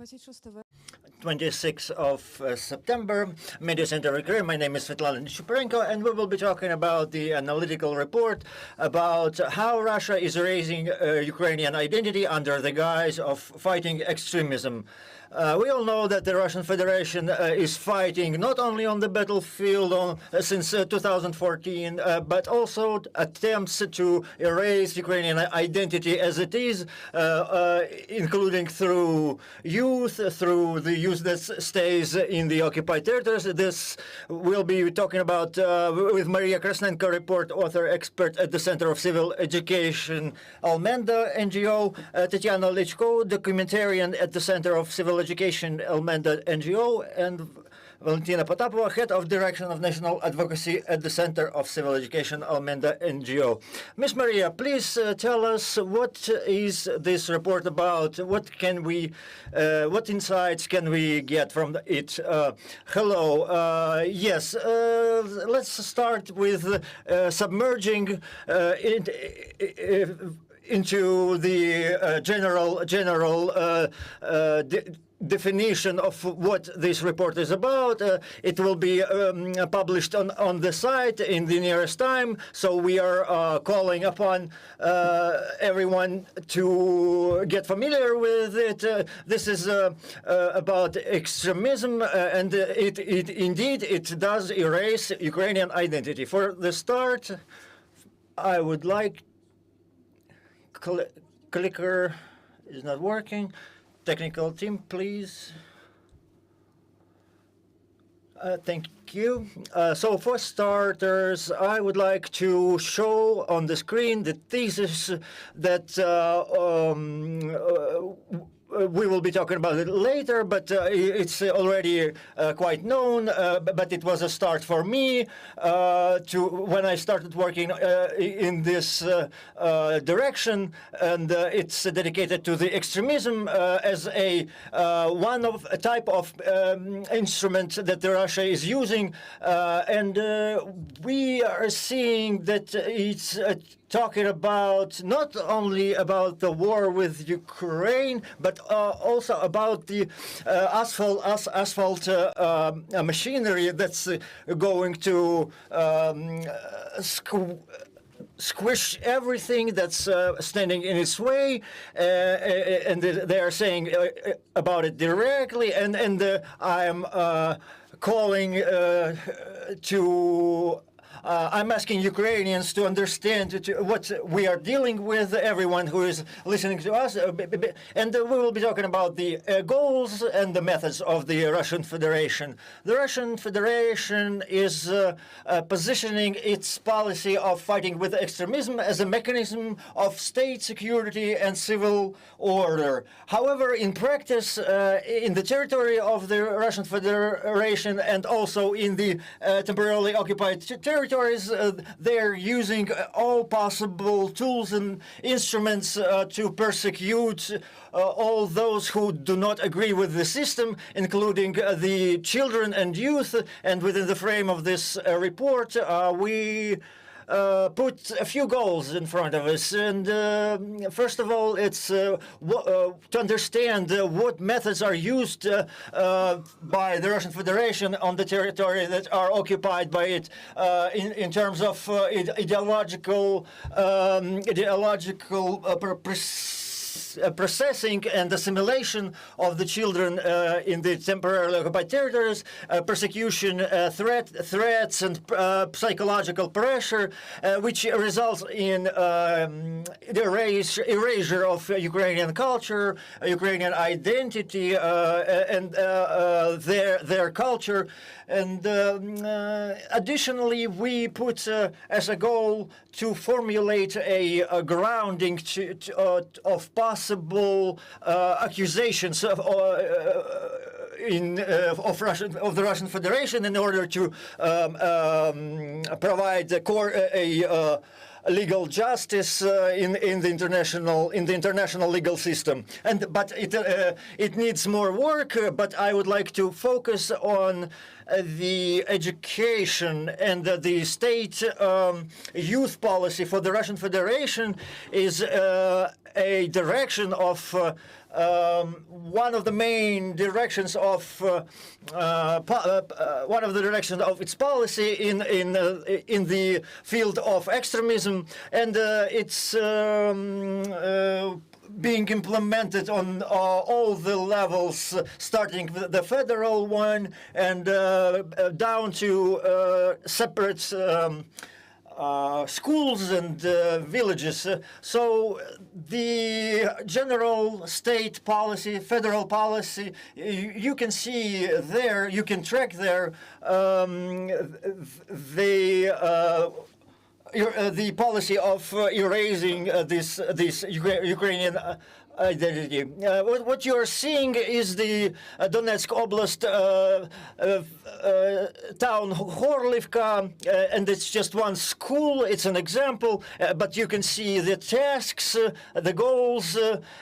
26th of September, Media Center Ukraine. My name is Valentina, and we will be talking about the analytical report about how Russia is raising Ukrainian identity under the guise of fighting extremism. We all know that the Russian Federation is fighting not only on the battlefield since 2014, but also attempts to erase Ukrainian identity as it is, including through youth, through the youth that stays in the occupied territories. This we'll be talking about with Mariia Krasnenko, report author, expert at the Center of Civil Education, Almenda NGO, Tetiana Lychko, Documentarian at the Center of Civil Education, Almenda NGO, and Valentina Potapova, Head of Direction of National Advocacy at the Center of Civil Education, Almenda NGO. Ms. Mariia, please tell us what is this report about? What can we, what insights can we get from it? Hello. Yes. Let's start with submerging into the general definition of what this report is about. It will be published on the site in the nearest time, so we are calling upon everyone to get familiar with it. This is about extremism, and it does erase Ukrainian identity. For the start, I would like clicker is not working. Technical team, please. Thank you. So for starters, I would like to show on the screen the thesis that we will be talking about it later, but it's already quite known. But it was a start for me when I started working in this direction, and it's dedicated to the extremism as a type of instrument that Russia is using, and we are seeing that it's talking about not only about the war with Ukraine, but also about the asphalt machinery that's going to squish everything that's standing in its way, and they are saying about it directly, and I am calling to I'm asking Ukrainians to understand what we are dealing with, everyone who is listening to us, and we will be talking about the goals and the methods of the Russian Federation. The Russian Federation is positioning its policy of fighting with extremism as a mechanism of state security and civil order. However, in practice, in the territory of the Russian Federation and also in the temporarily occupied territories, they're using all possible tools and instruments to persecute all those who do not agree with the system, including the children and youth. And within the frame of this report, we put a few goals in front of us. And first of all, it's to understand what methods are used by the Russian Federation on the territory that are occupied by it in terms of ideological processing and assimilation of the children in the temporarily occupied territories, persecution, threats, and psychological pressure, which results in the erasure of Ukrainian culture, Ukrainian identity, and their culture. And additionally, we put as a goal to formulate a grounding of possible accusations of the Russian Federation in order to provide a legal justice in the international legal system. But it needs more work. But I would like to focus on the education and the state youth policy for the Russian Federation is a direction of one of the main directions of its policy in the field of extremism, and it's being implemented on all the levels, starting with the federal one and down to separate schools and villages. So the general state policy, federal policy, you can see there, you can track there the policy of erasing this Ukrainian identity. What you are seeing is the Donetsk Oblast town Horlivka, and it's just one school. It's an example, but you can see the tasks, the goals,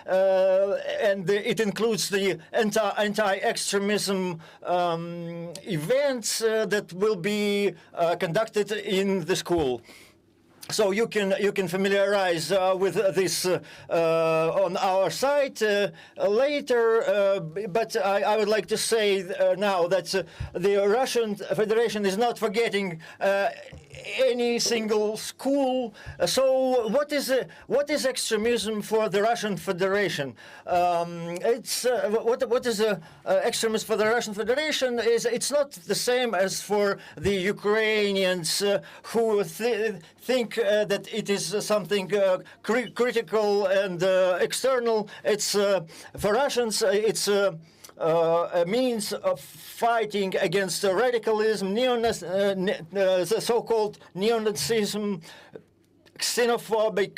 and it includes the anti-extremism events that will be conducted in the school. So you can familiarize with this on our site later, but I would like to say now that the Russian Federation is not forgetting any single school. So what is extremism for the Russian Federation? It's what is extremism for the Russian Federation is it's not the same as for the Ukrainians who think that it is something critical and external. It's for Russians. It's a means of fighting against radicalism, the so-called neo-Nazism, xenophobic,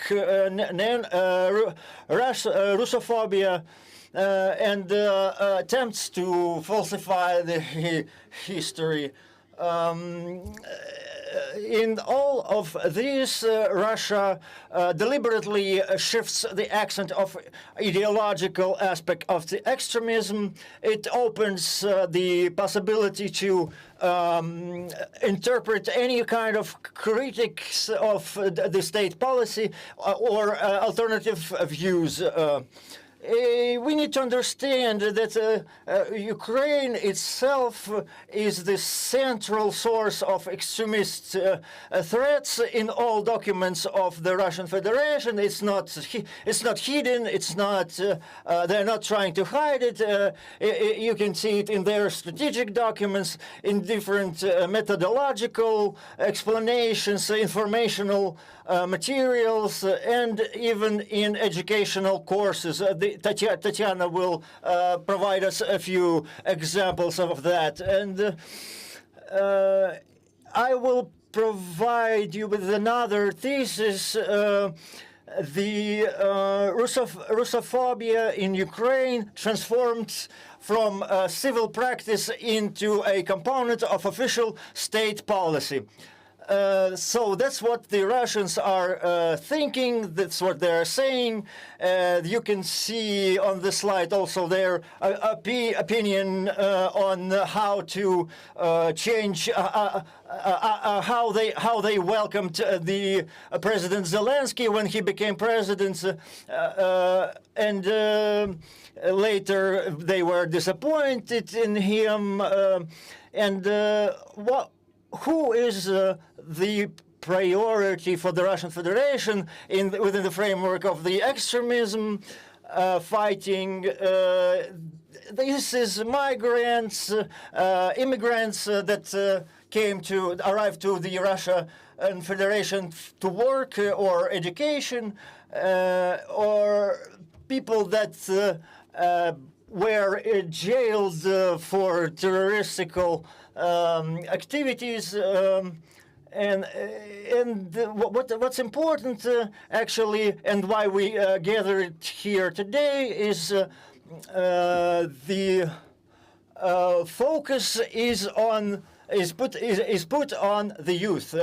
Russophobia, and attempts to falsify the history. In all of these, Russia deliberately shifts the accent of ideological aspect of the extremism. It opens the possibility to interpret any kind of critics of the state policy or alternative views. We need to understand that Ukraine itself is the central source of extremist threats in all documents of the Russian Federation. It's not hidden. It's not. They're not trying to hide it. You can see it in their strategic documents, in different methodological explanations, informational materials, and even in educational courses. Tetiana will provide us a few examples of that. And I will provide you with another thesis. The Russophobia in Ukraine transformed from civil practice into a component of official state policy. So that's what the Russians are thinking, that's what they're saying. You can see on the slide also their opinion on how to change, how they welcomed the President Zelensky when he became president, and later they were disappointed in him. Who is the priority for the Russian Federation within the framework of the extremism fighting? This is migrants, immigrants that arrived to the Russian Federation to work or education, or people that were jailed for terroristical activities, and what's important actually, and why we gathered here today is the focus is put on the youth.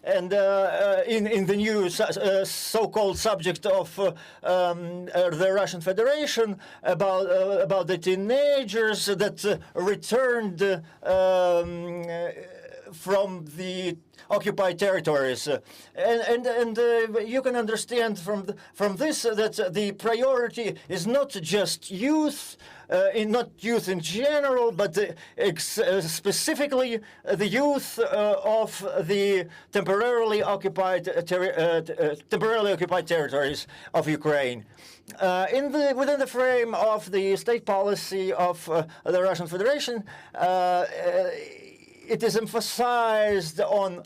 And in the new so-called subject of the Russian Federation about the teenagers that returned from the occupied territories, and you can understand from this that the priority is not just youth, not youth in general, but specifically the youth of the temporarily occupied territories of Ukraine. Within the frame of the state policy of the Russian Federation, it is emphasized on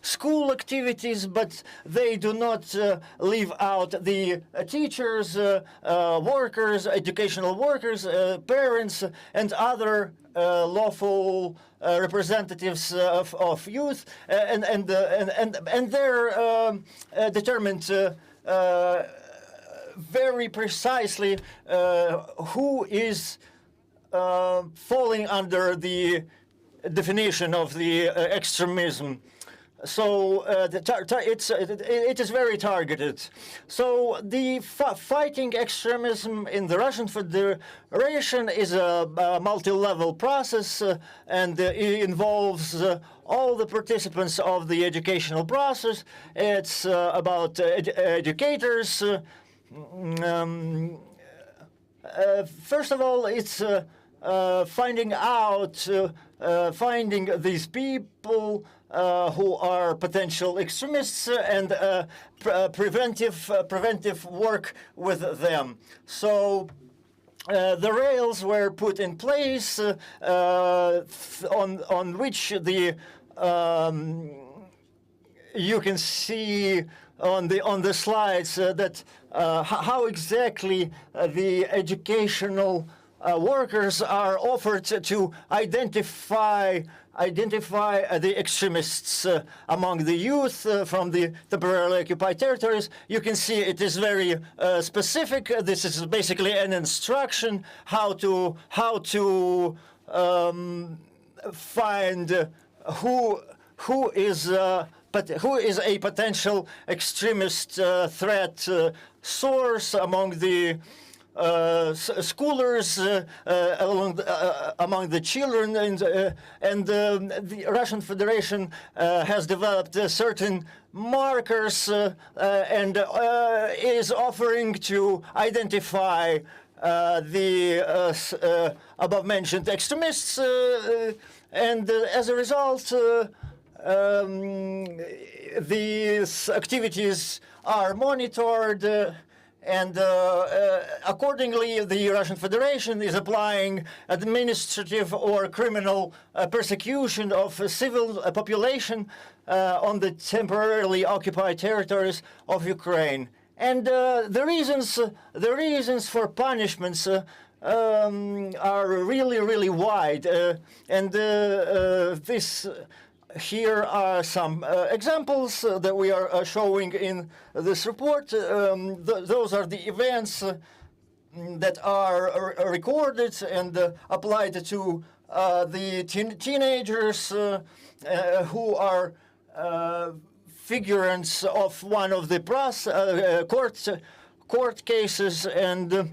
school activities, but they do not leave out the teachers, workers, educational workers, parents, and other lawful representatives of youth, and they're determined very precisely who is falling under the definition of the extremism. So it is very targeted. So the fighting extremism in the Russian Federation is a multi-level process, and it involves all the participants of the educational process. It's about educators. First of all, it's finding these people who are potential extremists and preventive work with them. So the rails were put in place on which the you can see on the slides that how exactly the educational workers are offered to identify the extremists among the youth from the temporarily occupied territories. You can see it is very specific. This is basically an instruction how to find who is a potential extremist threat source among the schoolers, among the children, and the Russian Federation has developed certain markers and is offering to identify the above-mentioned extremists, and as a result, these activities are monitored. And accordingly, the Russian Federation is applying administrative or criminal persecution of civil population on the temporarily occupied territories of Ukraine. And the reasons for punishments are really wide. Here are some examples that we are showing in this report. Those are the events that are recorded and applied to the teenagers who are figurants of one of the court cases, and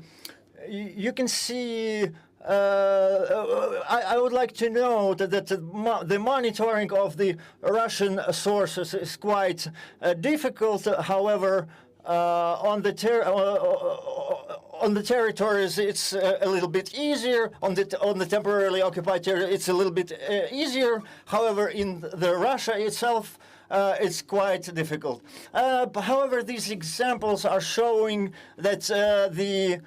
you can see. I would like to note that the monitoring of the Russian sources is quite difficult. However, on the territories, it's a little bit easier. On the temporarily occupied territory, it's a little bit easier. However, in the Russia itself, it's quite difficult. However, these examples are showing that the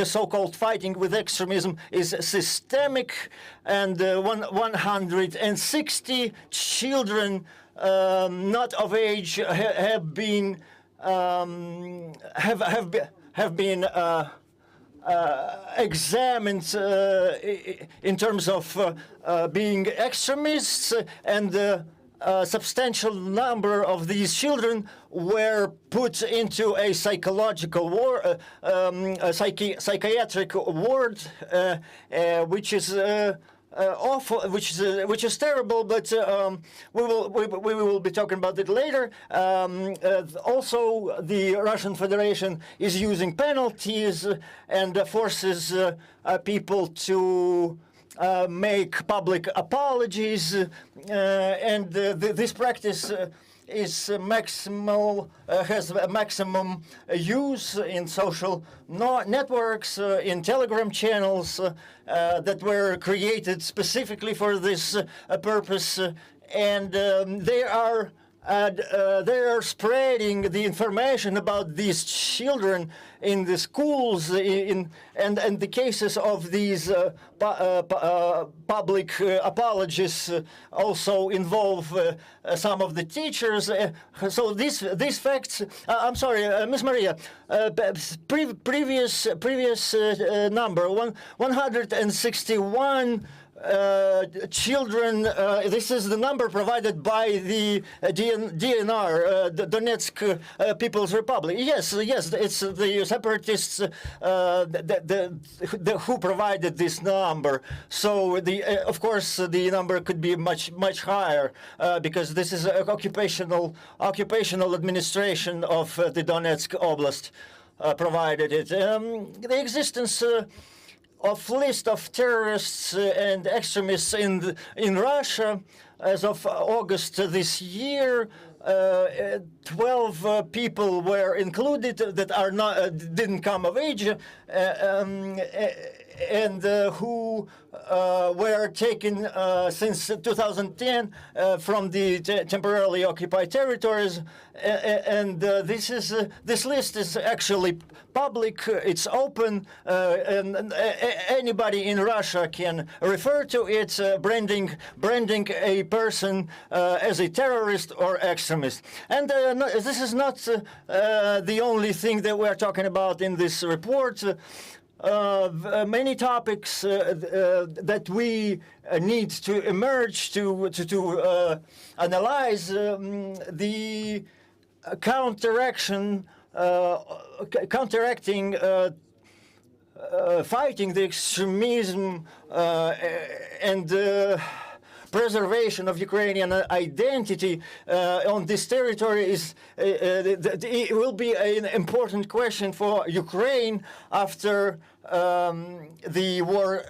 so-called fighting with extremism is systemic, and 160 children not of age have been examined in terms of being extremists, and a substantial number of these children were put into a psychological psychiatric ward, which is awful, which is terrible, but we will be talking about it later. Also, the Russian Federation is using penalties and forces people to make public apologies, and this practice is maximal, has a maximum use in social networks, in Telegram channels that were created specifically for this purpose, and they are spreading the information about these children in the schools, and the cases of these public apologies also involve some of the teachers. So these facts. I'm sorry, Ms. Mariia. Previous number 161. Children, this is the number provided by the DNR, the Donetsk People's Republic. Yes, it's the separatists who provided this number. So, of course, the number could be much higher because this is occupational administration of the Donetsk Oblast provided it. The existence of list of terrorists and extremists in Russia as of August this year. 12 people were included that are not didn't come of age and who were taken since 2010 from the temporarily occupied territories, and this list is actually public. It's open, and anybody in Russia can refer to it, branding a person as a terrorist or extremist. And this is not the only thing that we're talking about in this report. Many topics that we need to emerge to analyze the counteracting fighting the extremism and preservation of Ukrainian identity on this territory it will be an important question for Ukraine after the war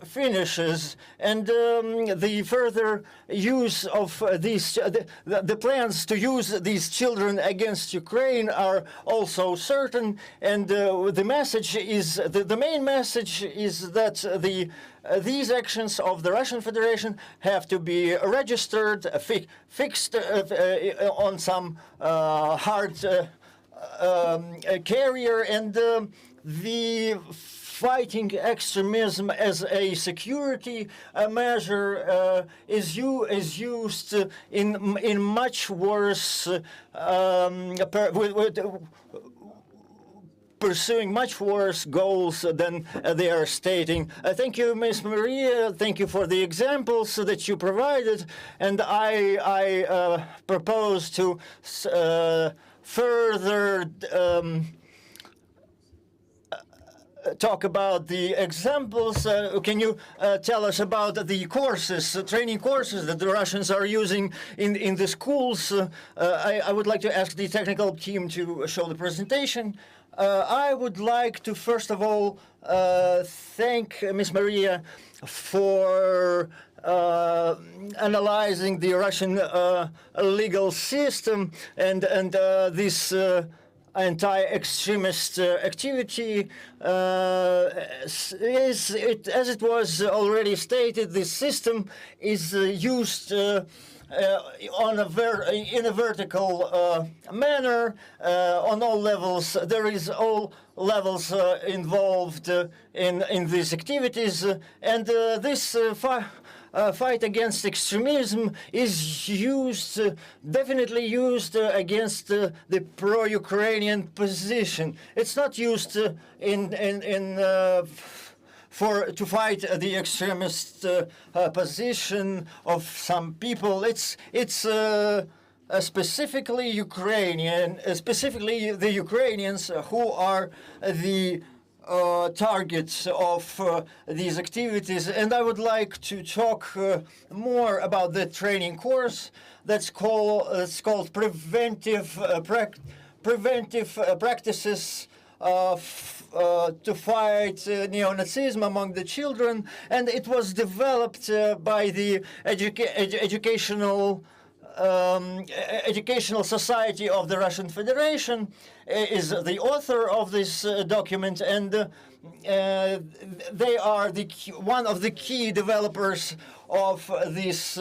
finishes, and the further use of these the plans to use these children against Ukraine are also certain, and the message is the main message is that these actions of the Russian Federation have to be registered, fixed on some hard carrier, and the fighting extremism as a security measure is used in much worse pursuing much worse goals than they are stating. Thank you, Ms. Mariia. Thank you for the examples that you provided, and I propose to further talk about the examples. Can you tell us about the courses, training courses that the Russians are using in the schools? I would like to ask the technical team to show the presentation. I would like to first of all thank Ms. Mariia for analyzing the Russian legal system and this anti-extremist activity. As it was already stated, this system is used in a vertical manner on all levels. There is all levels involved in these activities, and this fight against extremism is used, definitely used against the pro-Ukrainian position. It's not used to fight the extremist position of some people. It's specifically Ukrainian, specifically the Ukrainians who are the targets of these activities, and I would like to talk more about the training course that's called preventive practices to fight neo-Nazism among the children, and it was developed by the Educational Society of the Russian Federation, is the author of this document, and they are one of the key developers of this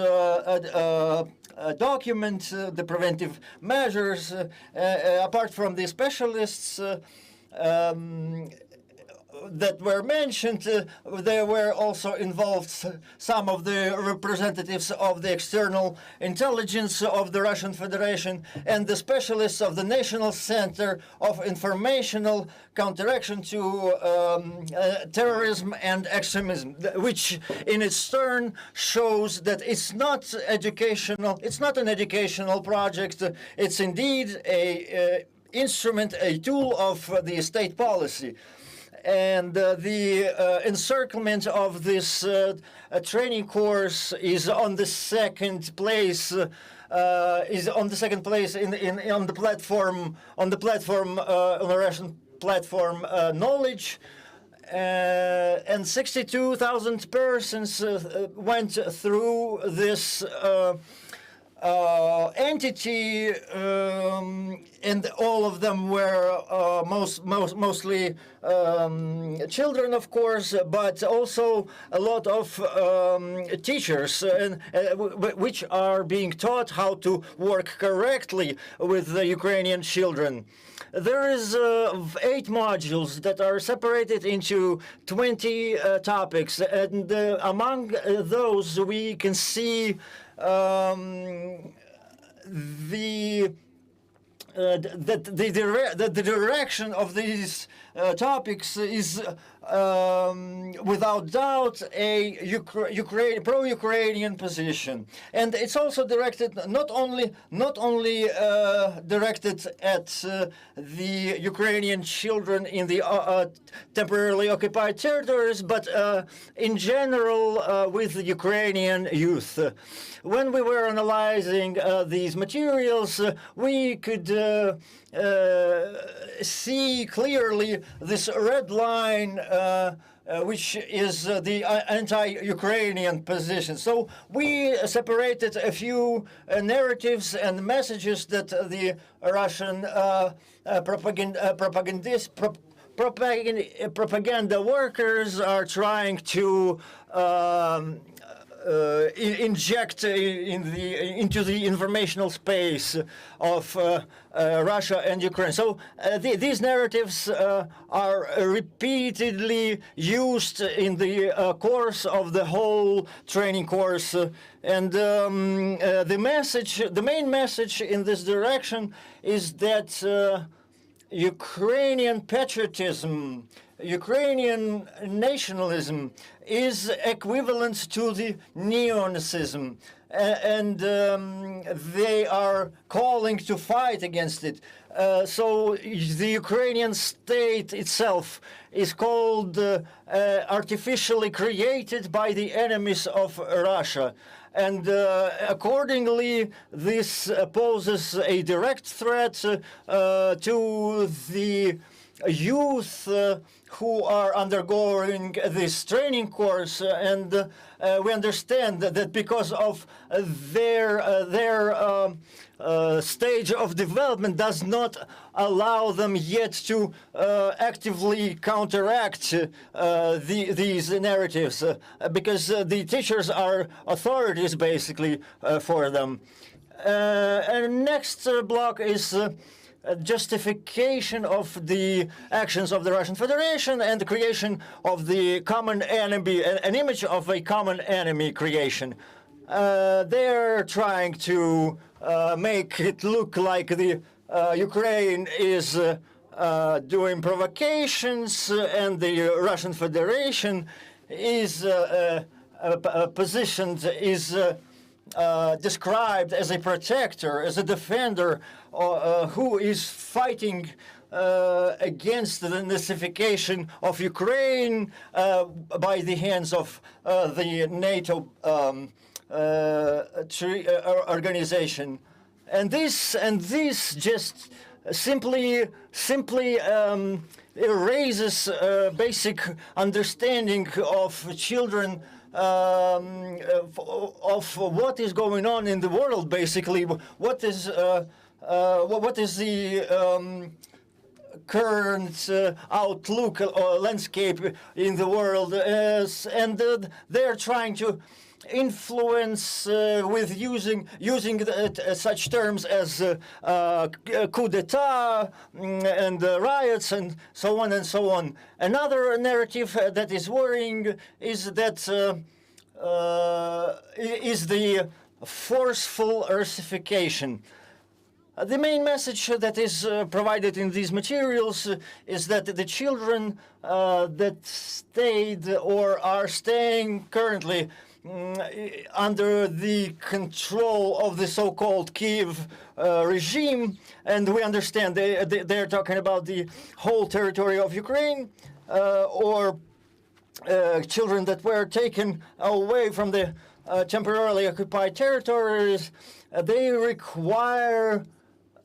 document, the preventive measures. Apart from the specialists that were mentioned, there were also involved some of the representatives of the external intelligence of the Russian Federation and the specialists of the National Center of Informational Counteraction to Terrorism and Extremism, which in its turn shows that it's not educational, it's not an educational project, it's indeed a instrument, a tool of the state policy. And the encirclement of this training course is on the second place. On the platform on the Russian platform knowledge. And 62,000 persons went through this entity, and all of them were mostly children, of course, but also a lot of teachers, which are being taught how to work correctly with the Ukrainian children. There is 8 modules that are separated into 20 topics, and among those we can see the direction of these topics is without doubt a pro-Ukrainian position, and it's also directed not only directed at the Ukrainian children in the temporarily occupied territories, but in general with the Ukrainian youth. When we were analyzing these materials, we could see clearly this red line, which is the anti-Ukrainian position. So we separated a few narratives and messages that the Russian propaganda workers are trying to inject into the informational space of Russia and Ukraine. So these narratives are repeatedly used in the course of the whole training course, and the main message in this direction is that Ukrainian patriotism, Ukrainian nationalism is equivalent to the neo-Nazism, and they are calling to fight against it. So the Ukrainian state itself is called artificially created by the enemies of Russia. And accordingly, this poses a direct threat to the youth who are undergoing this training course, and we understand that because of their stage of development does not allow them yet to actively counteract these narratives, because the teachers are authorities basically for them. And next block is justification of the actions of the Russian Federation and the creation of the common enemy, an image of a common enemy creation. They're trying to make it look like the Ukraine is doing provocations, and the Russian Federation is positioned, is described as a protector, as a defender, who is fighting against the Nazification of Ukraine by the hands of the NATO organization. And this just simply erases basic understanding of children of what is going on in the world. Basically, what is the current outlook or landscape in the world, and they're trying to influence with using such terms as coup d'état and riots and so on and so on. Another narrative that is worrying is that is the forceful Russification. The main message that is provided in these materials is that the children that stayed or are staying currently under the control of the so-called Kiev regime, and we understand they're talking about the whole territory of Ukraine, or children that were taken away from the temporarily occupied territories. They require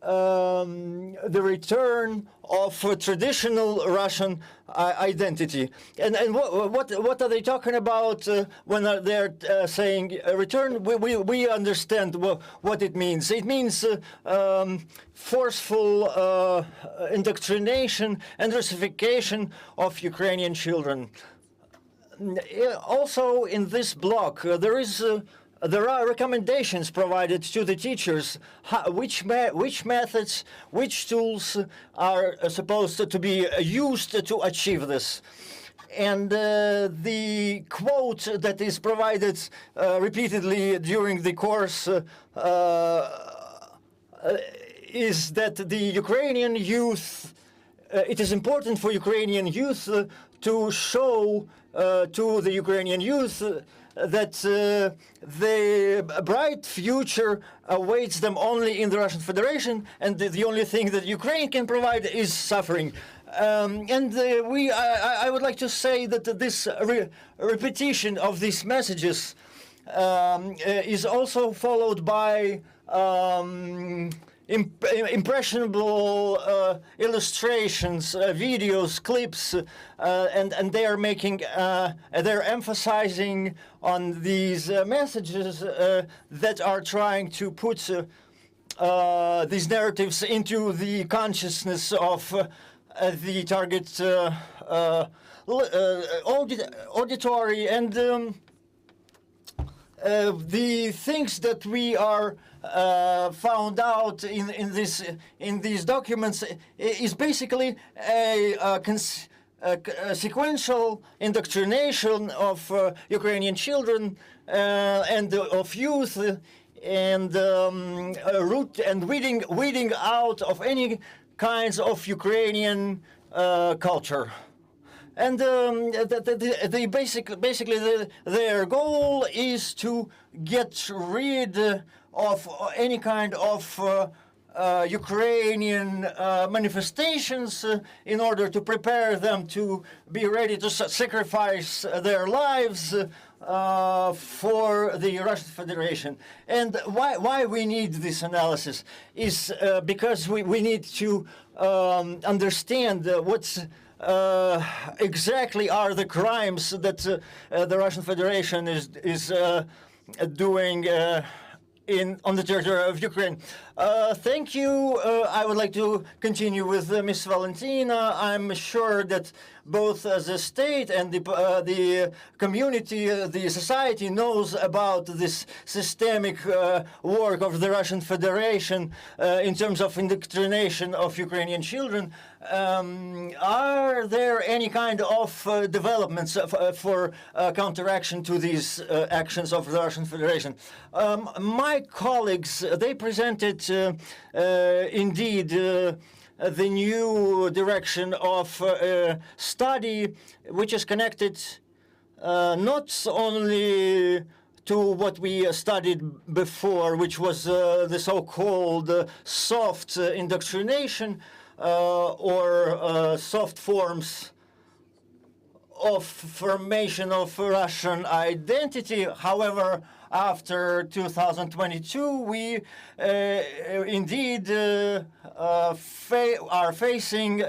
the return of traditional Russian identity. And what are they talking about when they're saying return? We understand what it means. It means forceful indoctrination and Russification of Ukrainian children. Also, in this block, there are recommendations provided to the teachers, which methods, which tools are supposed to be used to achieve this. And the quote that is provided repeatedly during the course is that the Ukrainian youth, it is important for Ukrainian youth to show to the Ukrainian youth that the bright future awaits them only in the Russian Federation, and the only thing that Ukraine can provide is suffering. I would like to say that this repetition of these messages is also followed by impressionable illustrations, videos, clips, and they are making, they're emphasizing on these messages that are trying to put these narratives into the consciousness of the target auditory, and the things that we are found out in these documents is basically a sequential indoctrination of Ukrainian children and of youth, and root and weeding out of any kinds of Ukrainian culture. And basically their goal is to get rid of any kind of Ukrainian manifestations in order to prepare them to be ready to sacrifice their lives for the Russian Federation. And why we need this analysis is because we need to understand what's exactly are the crimes that the Russian Federation is doing on the territory of Ukraine. Thank you. I would like to continue with Ms. Valentina. I'm sure that both the state and the community, the society knows about this systemic work of the Russian Federation in terms of indoctrination of Ukrainian children. Are there any kind of developments for counteraction to these actions of the Russian Federation? My colleagues, they presented indeed the new direction of study, which is connected not only to what we studied before, which was the so-called soft indoctrination, or soft forms of formation of Russian identity. However, after 2022, we indeed are facing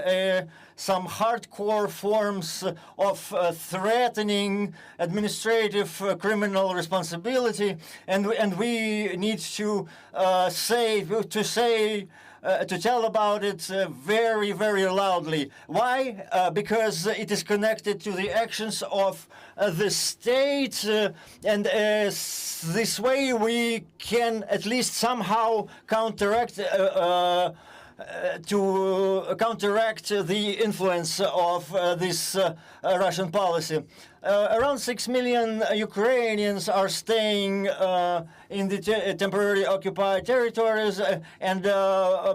some hardcore forms of threatening administrative criminal responsibility, and we need to tell about it very, very loudly. Why? Because it is connected to the actions of the state, and this way we can at least somehow counteract the influence of this Russian policy. Around 6 million Ukrainians are staying in the temporarily occupied territories, and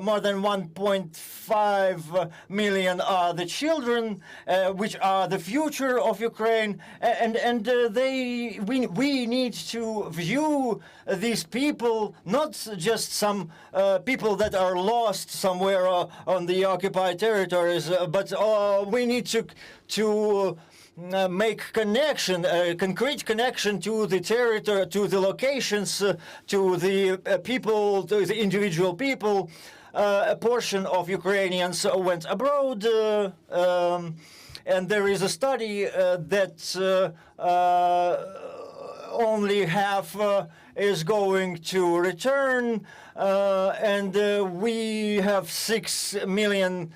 more than 1.5 million are the children, which are the future of Ukraine. We need to view these people not just some people that are lost somewhere on the occupied territories, but we need to make connection, concrete connection to the territory, to the locations, to the people, to the individual people. A portion of Ukrainians went abroad, and there is a study that only half is going to return, and we have 6 million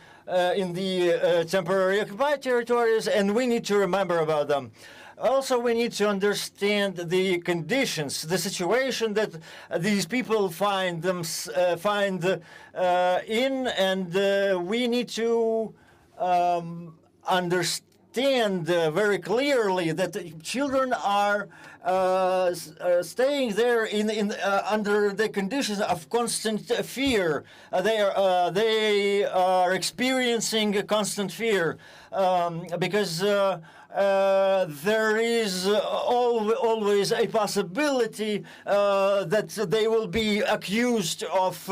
in the temporarily occupied territories, and we need to remember about them. Also, we need to understand the conditions, the situation that these people find in, and we need to understand very clearly that the children are staying there under the conditions of constant fear. They are experiencing a constant fear because there is always a possibility that they will be accused of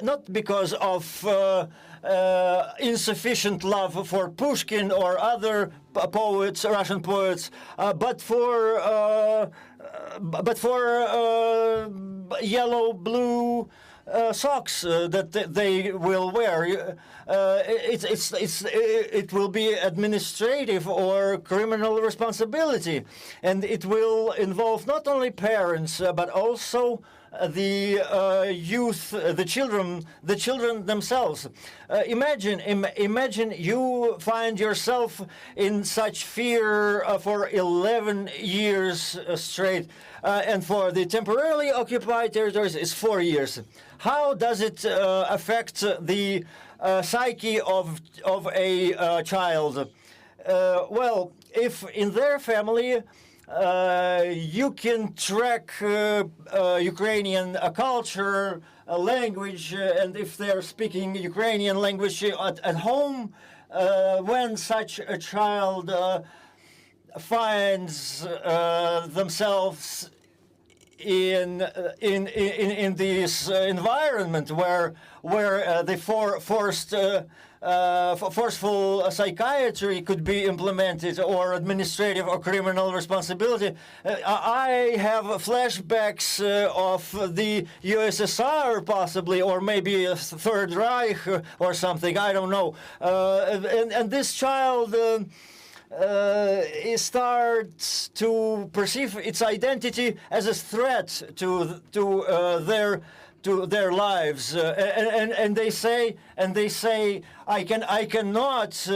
not because of insufficient love for Pushkin or other poets, Russian poets, but for yellow-blue socks that they will wear. It will be administrative or criminal responsibility, and it will involve not only parents but also the youth, the children themselves. Imagine you find yourself in such fear for 11 years straight, and for the temporarily occupied territories it's 4 years. How does it affect the psyche of a child? Well, if in their family you can track Ukrainian culture, language, and if they're speaking Ukrainian language at home, when such a child finds themselves in this environment where the forceful psychiatry could be implemented, or administrative or criminal responsibility. I have flashbacks of the USSR possibly, or maybe a Third Reich or something, I don't know. And this child it starts to perceive its identity as a threat to their lives, and they say I cannot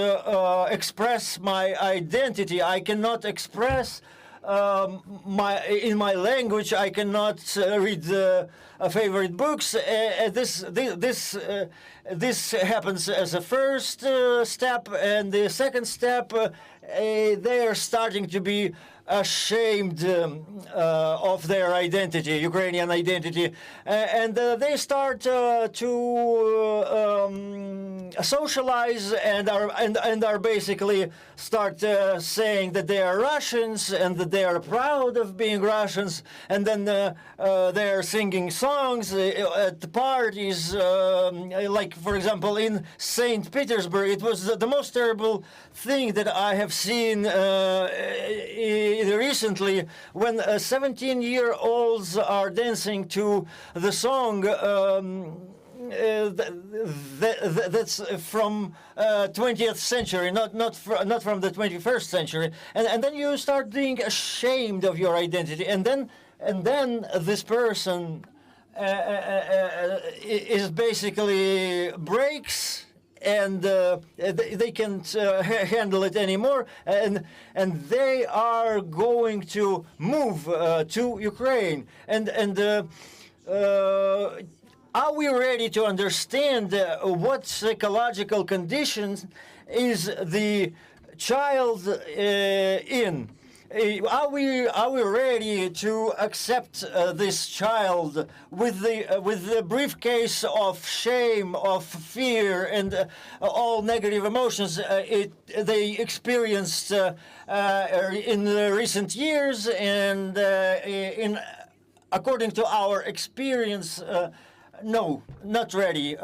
express my identity. I cannot express in my language. I cannot read favorite books. This happens as a first step, and the second step, they are starting to be ashamed of their identity, Ukrainian identity, and they start to socialize and are basically start saying that they are Russians and that they are proud of being Russians, and then they are singing songs at the parties, like for example in St. Petersburg. It was the most terrible thing that I have seen recently, when 17-year-olds are dancing to the song that's from 20th century, not from the 21st century, and then you start being ashamed of your identity, and then this person is basically breaks, and they can't handle it anymore, and they are going to move to Ukraine, and are we ready to understand what psychological conditions is the child in? Are we ready to accept this child with the briefcase of shame, of fear, and all negative emotions they experienced in the recent years, and according to our experience, no, not ready.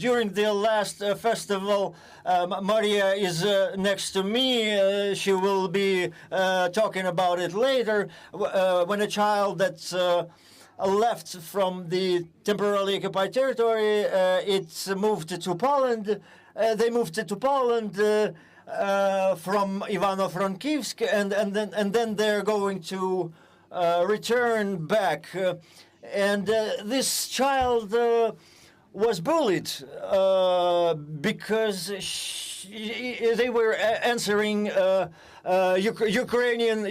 During the last festival, Mariia is next to me. She will be talking about it later. When a child that's left from the temporarily occupied territory, it's moved to Poland. They moved to Poland from Ivano-Frankivsk, and then they're going to return back. And this child was bullied because they were answering Ukrainian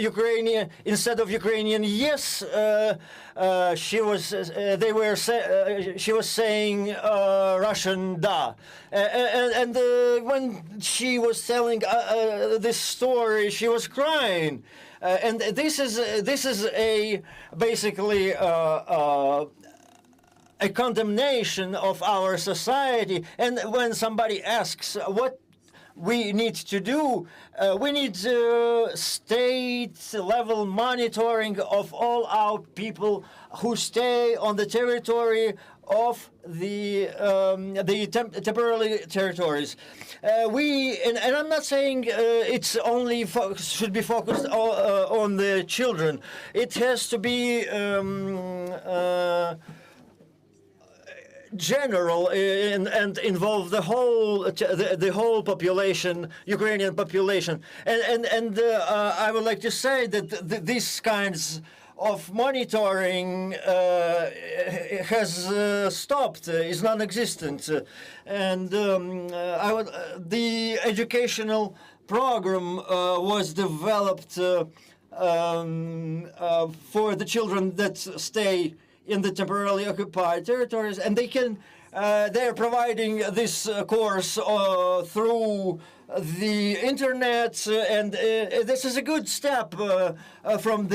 instead of Ukrainian yes. She was saying Russian da, and when she was telling this story, she was crying. And this is a basically a condemnation of our society. And when somebody asks what we need to do, we need state-level monitoring of all our people who stay on the territory of the temporary territories. And I'm not saying it's only should be focused on the children. It has to be general and involve the whole population, Ukrainian population. And I would like to say that these kinds of monitoring has stopped, is non-existent, and the educational program was developed for the children that stay in the temporarily occupied territories, and they're providing this course through the internet, and this is a good step from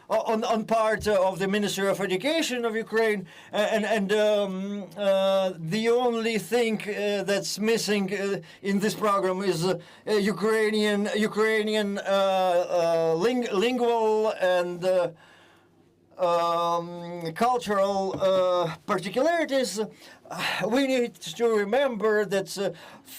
on part of the Ministry of Education of Ukraine, and the only thing that's missing in this program is Ukrainian lingual and cultural particularities. We need to remember that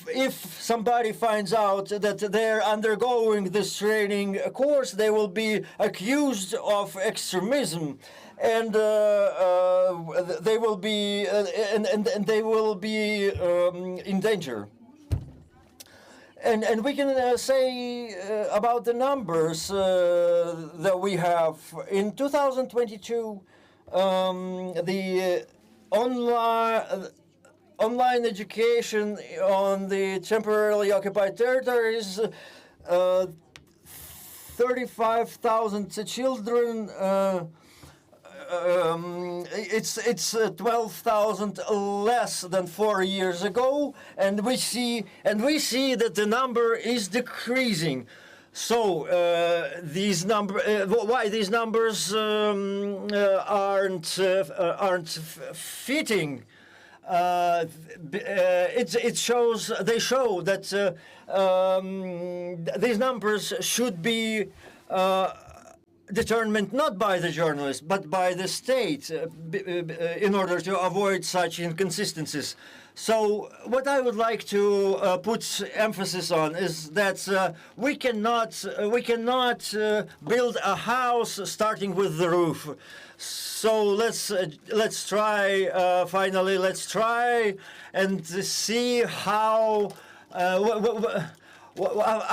if somebody finds out that they're undergoing this training course, they will be accused of extremism, and they will be in danger. And we can say about the numbers that we have. In 2022, the online education on the temporarily occupied territories, 35,000 children it's 12,000 less than 4 years ago, and we see that the number is decreasing. So why these numbers aren't fitting? They show that these numbers should be determined not by the journalists but by the state in order to avoid such inconsistencies. So what I would like to put emphasis on is that we cannot build a house starting with the roof. So let's try finally. Let's try and see how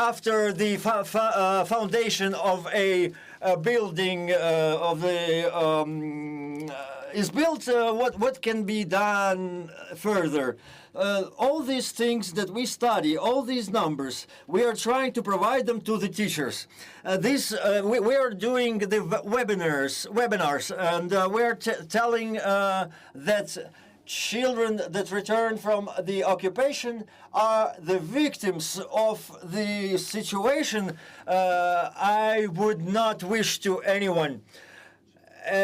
after the foundation of a building is built, what can be done further. All these things that we study, all these numbers, we are trying to provide them to the teachers. We are doing the webinars, and we are telling that children that return from the occupation are the victims of the situation I would not wish to anyone.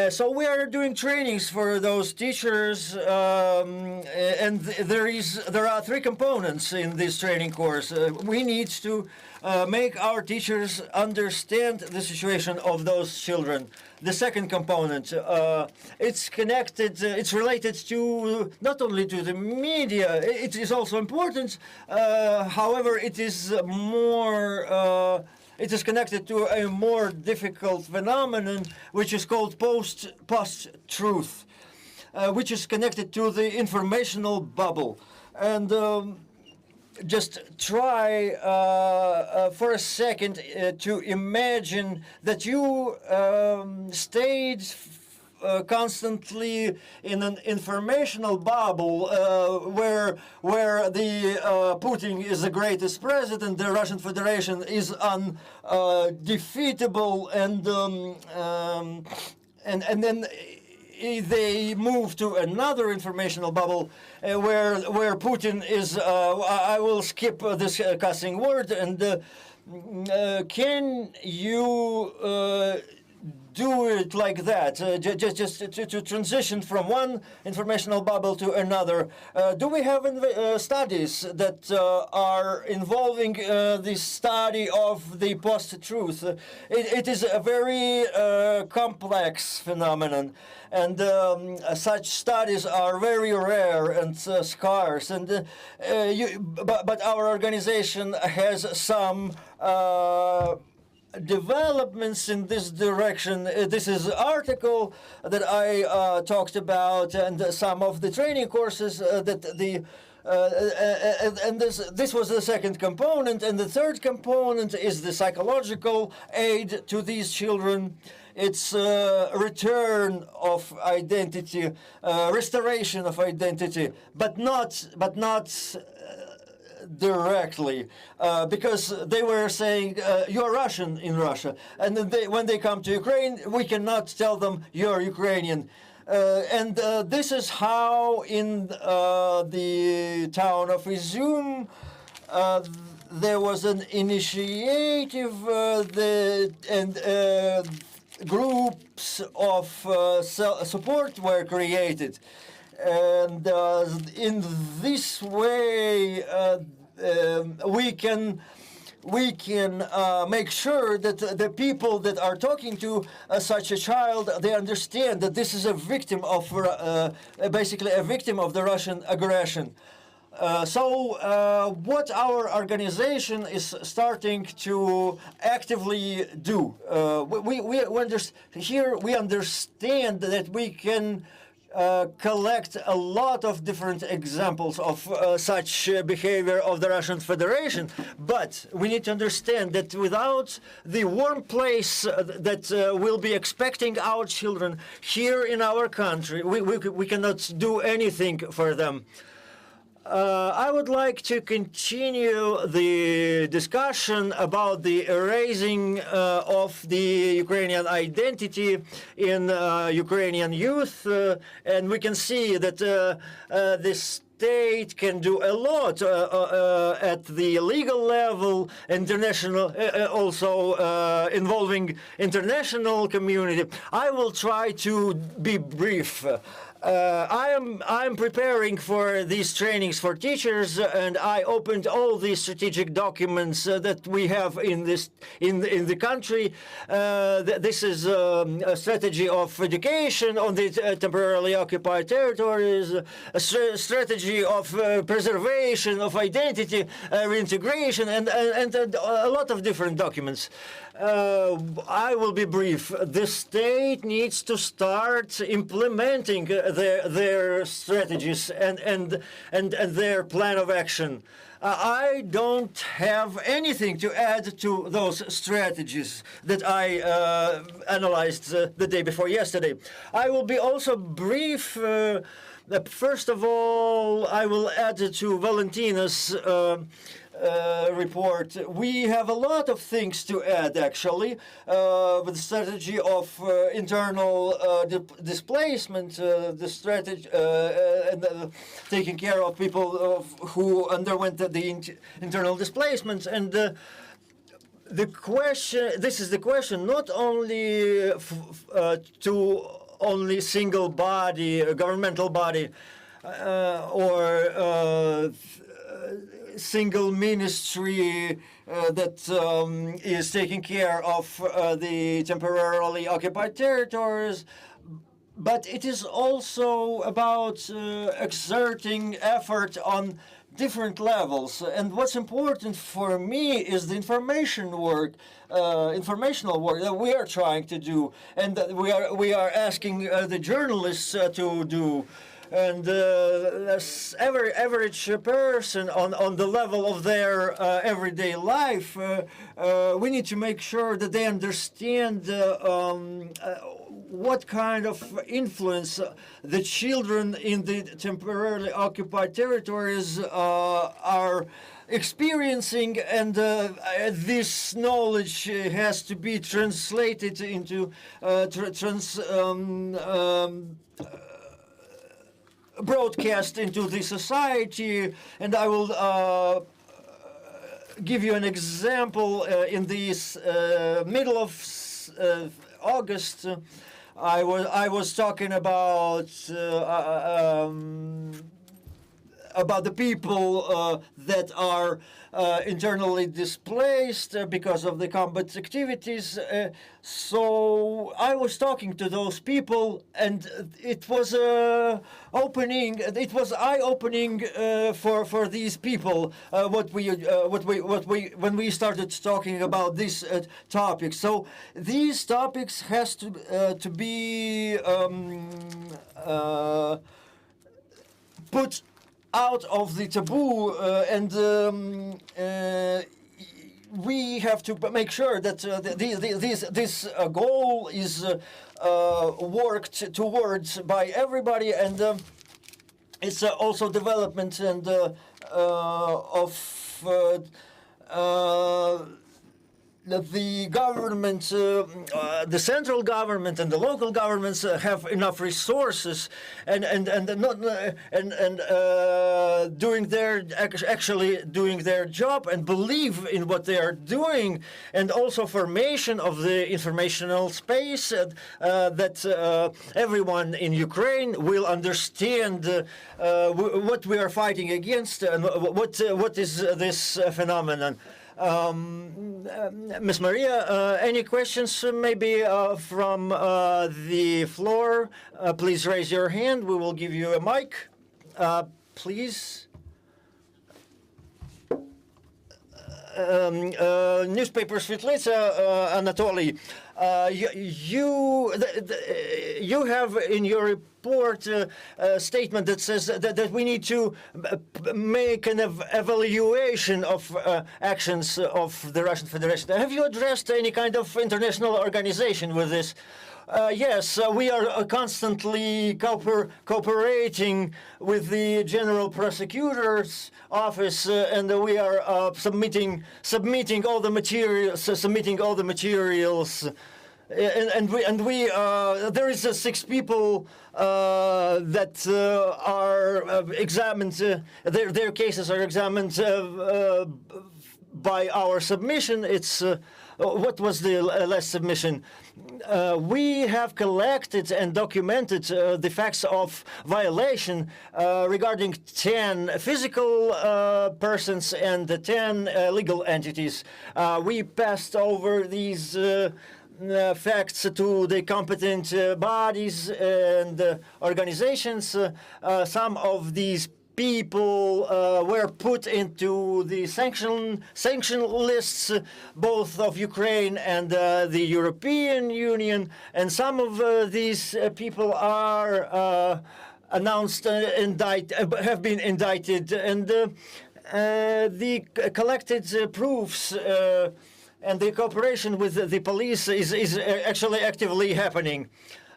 So we are doing trainings for those teachers, and there are 3 components in this training course. We need to make our teachers understand the situation of those children. The second component, it's connected, it's related to not only to the media, it is also important, however, it is more it is connected to a more difficult phenomenon, which is called post-truth, which is connected to the informational bubble. And just try for a second to imagine that you stayed constantly in an informational bubble where the Putin is the greatest president, the Russian Federation is undefeatable, and then they move to another informational bubble where Putin is. I will skip this cussing word. And can you do it like that, just to transition from one informational bubble to another? Do we have studies that are involving the study of the post-truth? It is a very complex phenomenon, and such studies are very rare and scarce. And but our organization has some developments in this direction. This is an article that I talked about, and some of the training courses that the and this was the second component, and the third component is the psychological aid to these children. It's return of identity, restoration of identity, but not directly, because they were saying you're Russian in Russia, and then when they come to Ukraine, we cannot tell them you're Ukrainian. And this is how in the town of Izum there was an initiative and groups of support were created. And in this way, we can make sure that the people that are talking to such a child, they understand that this is a victim of, basically a victim of the Russian aggression. So what our organization is starting to actively do, here we understand that we can collect a lot of different examples of such behavior of the Russian Federation, but we need to understand that without the warm place that will be expecting our children here in our country, we cannot do anything for them. I would like to continue the discussion about the erasing of the Ukrainian identity in Ukrainian youth, and we can see that this state can do a lot at the legal level, international, also involving international community. I will try to be brief. I'm preparing for these trainings for teachers, and I opened all these strategic documents that we have in the country. This is a strategy of education on the temporarily occupied territories, a strategy of preservation of identity, reintegration, and a lot of different documents. I will be brief. The state needs to start implementing their strategies and their plan of action. I don't have anything to add to those strategies that I analyzed the day before yesterday. I will be also brief. First of all, I will add to Valentina's report. We have a lot of things to add, actually, with the strategy of internal displacement, the strategy and taking care of people who underwent the internal displacements, and the question. This is the question, not only to only single body, a governmental body, or single ministry that is taking care of the temporarily occupied territories, but it is also about exerting effort on different levels. And what's important for me is the informational work that we are trying to do, and that we are asking the journalists to do. And every average person on the level of their everyday life, we need to make sure that they understand what kind of influence the children in the temporarily occupied territories are experiencing, and this knowledge has to be translated into broadcast into the society. And I will give you an example. In this middle of August, I was talking about the people that are internally displaced because of the combat activities. So I was talking to those people, and it was eye-opening for these people when we started talking about this topic. So these topics has to be put out of the taboo, and we have to make sure that this goal is worked towards by everybody, and it's also development and of the government, the central government and the local governments have enough resources and doing their job and believe in what they are doing, and also formation of the informational space that everyone in Ukraine will understand what we are fighting against and what is this phenomenon. Ms. Mariia, any questions maybe from the floor? Please raise your hand. We will give you a mic. Please. Newspaper Svetlitsa, Anatoly. You have in your report a statement that says that we need to make an evaluation of actions of the Russian Federation. Have you addressed any kind of international organization with this? Yes, we are constantly cooperating with the General Prosecutor's Office, and we are submitting all the materials. And we there is 6 people that are examined. Their cases are examined by our submission. It's what was the last submission? We have collected and documented the facts of violation regarding 10 physical persons and 10 legal entities. We passed over these facts to the competent bodies and organizations. Some of these people were put into the sanction lists, both of Ukraine and the European Union, and some of these people are announced have been indicted, and the collected proofs and the cooperation with the police is actually actively happening.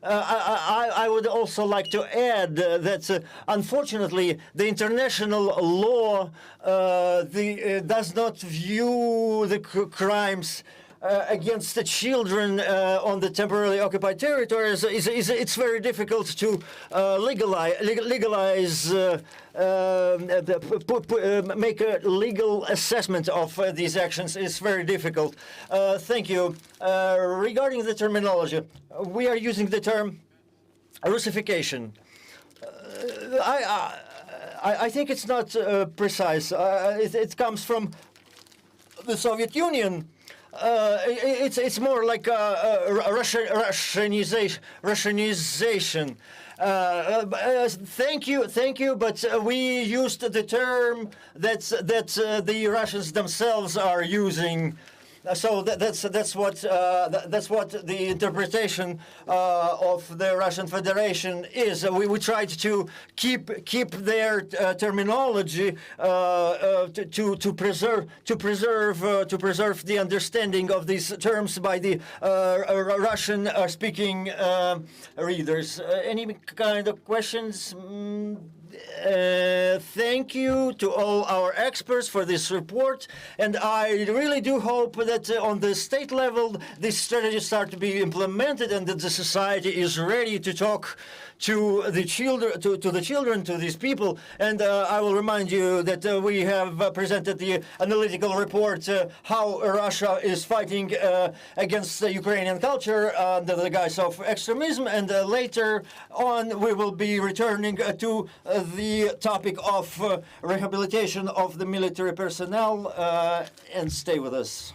I would also like to add that, unfortunately, the international law does not view the crimes against the children on the temporarily occupied territories. It's very difficult to legalize, make a legal assessment of these actions. It's very difficult. Thank you. Regarding the terminology, we are using the term Russification. I think it's not precise. It comes from the Soviet Union. It's more like Russianization. Thank you, but we used the term that the Russians themselves are using. So that's what the interpretation of the Russian Federation is. We tried to keep their terminology to preserve the understanding of these terms by the Russian speaking readers. Any kind of questions? Thank you to all our experts for this report, and I really do hope that on the state level these strategies start to be implemented and that the society is ready to talk to the children, to these people. And I will remind you that we have presented the analytical report how Russia is fighting against the Ukrainian culture under the guise of extremism, and later on we will be returning to the topic of rehabilitation of the military personnel, and stay with us.